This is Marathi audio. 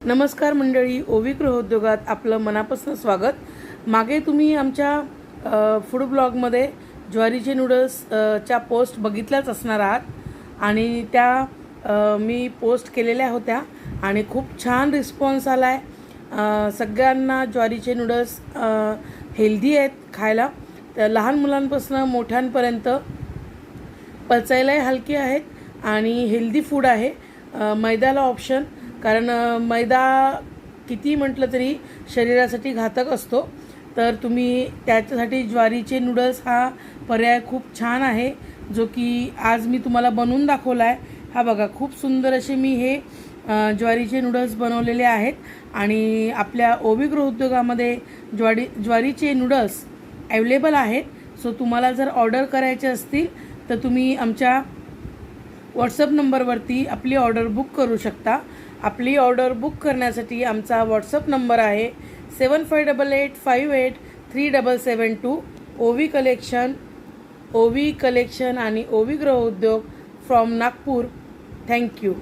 नमस्कार मंडळी, ओवी गृहोद्योगात आपलं मनापासून स्वागत। मागे तुम्ही आमच्या फूड ब्लॉगमध्ये ज्वारीचे नूडल्स च्या पोस्ट बघितल्याच असणार आहात आणि त्या मी पोस्ट केलेल्या होत्या आणि खूप छान रिस्पॉन्स आला आहे। सगळ्यांना ज्वारीचे नूडल्स हेल्दी आहेत खायला, तर लहान मुलांपासून मोठ्यांपर्यंत पचायलाही हलके आहेत आणि हेल्दी फूड आहे। मैद्याला ऑप्शन, कारण मैदा किती म्हटलं तरी शरीरासाठी घातक असतो, तर तुम्ही त्याच्यासाठी ज्वारीचे नूडल्स हा पर्याय खूप छान आहे, जो की आज मी तुम्हाला बनवून दाखवला आहे। हा बघा, खूप सुंदर असे मी हे ज्वारीचे नूडल्स बनवलेले आहेत आणि आपल्या ओवी गृहोद्योगामध्ये ज्वारीचे नूडल्स अवेलेबल आहेत। सो तुम्हाला जर ऑर्डर करायचे असतील तर तुम्ही आमच्या व्हॉट्सअप नंबरवरती आपली ऑर्डर बुक करू शकता। आपली ऑर्डर बुक करण्यासाठी आमचा व्हॉट्सअप नंबर आहे 7588583772। ओवी कलेक्शन आणि ओवी गृहोद्योग फ्रॉम नागपूर। थँक्यू।